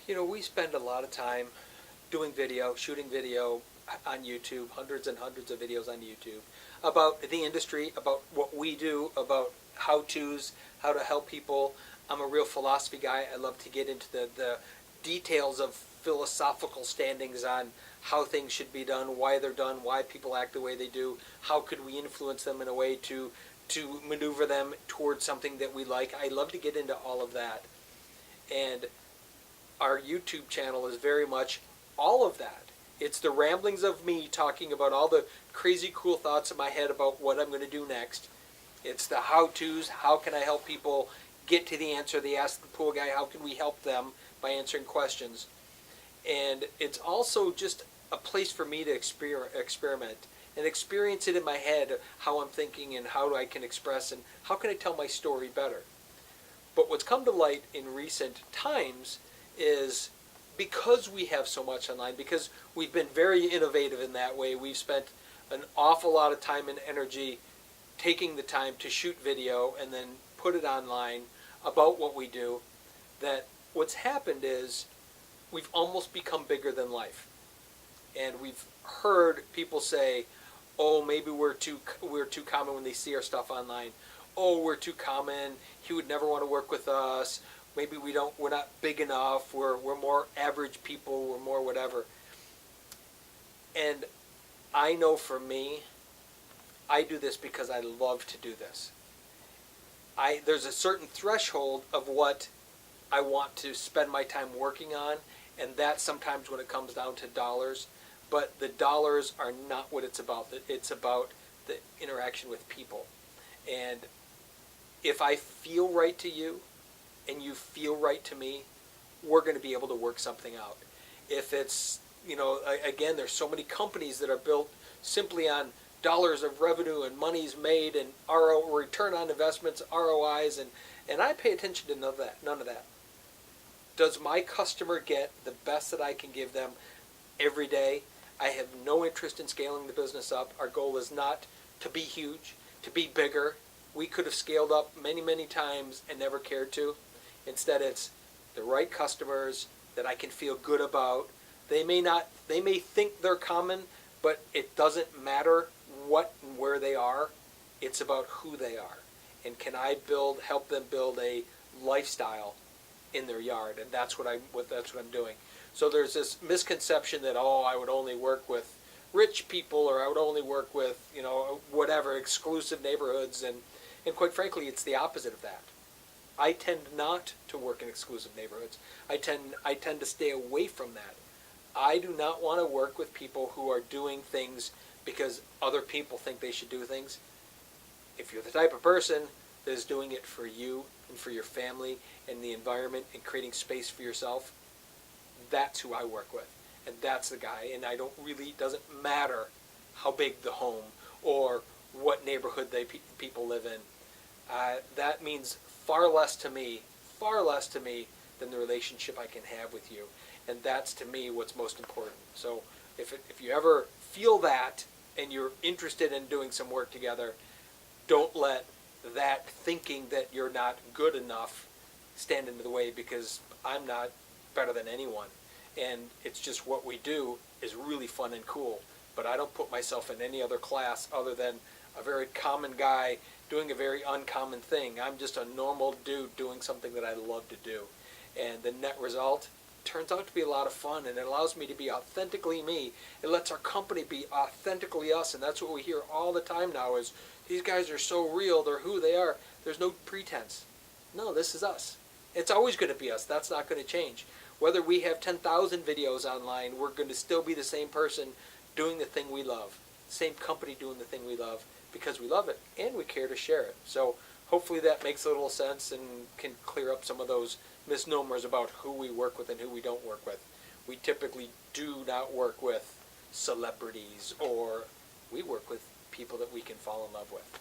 We spend a lot of time doing video, shooting video on YouTube, hundreds and hundreds of videos on YouTube about the industry, about what we do, about how-tos, how to help people. I'm a real philosophy guy. I love to get into the details of philosophical standings on how things should be done, why they're done, why people act the way they do, how could we influence them in a way to maneuver them towards something that we like. I love to get into all of that. And our YouTube channel is very much all of that. It's the ramblings of me talking about all the crazy cool thoughts in my head about what I'm going to do next. It's the how-tos, how can I help people get to the answer. They ask the pool guy, how can we help them by answering questions. And it's also just a place for me to experiment and experience it in my head, how I'm thinking and how I can express and how can I tell my story better. But what's come to light in recent times is because we have so much online, because we've been very innovative in that way, we've spent an awful lot of time and energy taking the time to shoot video and then put it online about what we do, that what's happened is we've almost become bigger than life. And we've heard people say, oh, maybe we're too common when they see our stuff online. Oh, we're too common. He would never want to work with us. Maybe we're not big enough. We're more average people. We're more whatever. And I know for me, I do this because I love to do this. There's a certain threshold of what I want to spend my time working on, and that's sometimes when it comes down to dollars. But the dollars are not what it's about. It's about the interaction with people. And if I feel right to you and you feel right to me, we're going to be able to work something out. If it's, again, there's so many companies that are built simply on dollars of revenue and money's made and return on investments, ROIs, and I pay attention to none of that. Does my customer get the best that I can give them every day? I have no interest in scaling the business up. Our goal is not to be huge, to be bigger. We could have scaled up many, many times and never cared to. Instead, it's the right customers that I can feel good about. They may think they're common, but it doesn't matter what and where they are. It's about who they are. And can I help them build a lifestyle in their yard? And that's what I'm doing. So there's this misconception that, I would only work with rich people, or I would only work with, whatever, exclusive neighborhoods. And quite frankly, it's the opposite of that. I tend not to work in exclusive neighborhoods. I tend to stay away from that. I do not want to work with people who are doing things because other people think they should do things. If you're the type of person that is doing it for you and for your family and the environment and creating space for yourself, that's who I work with. And that's the guy. And it doesn't matter how big the home or what neighborhood people live in. That means far less to me than the relationship I can have with you. And that's, to me, what's most important. So if you ever feel that and you're interested in doing some work together, don't let that thinking that you're not good enough stand into the way, because I'm not better than anyone. And it's just what we do is really fun and cool. But I don't put myself in any other class other than a very common guy doing a very uncommon thing. I'm just a normal dude doing something that I love to do. And the net result turns out to be a lot of fun, and it allows me to be authentically me. It lets our company be authentically us, and that's what we hear all the time now is, these guys are so real, they're who they are. There's no pretense. No, this is us. It's always going to be us. That's not going to change. Whether we have 10,000 videos online, we're going to still be the same person doing the thing we love. Same company doing the thing we love because we love it and we care to share it. So hopefully that makes a little sense and can clear up some of those misnomers about who we work with and who we don't work with. We typically do not work with celebrities, or we work with people that we can fall in love with.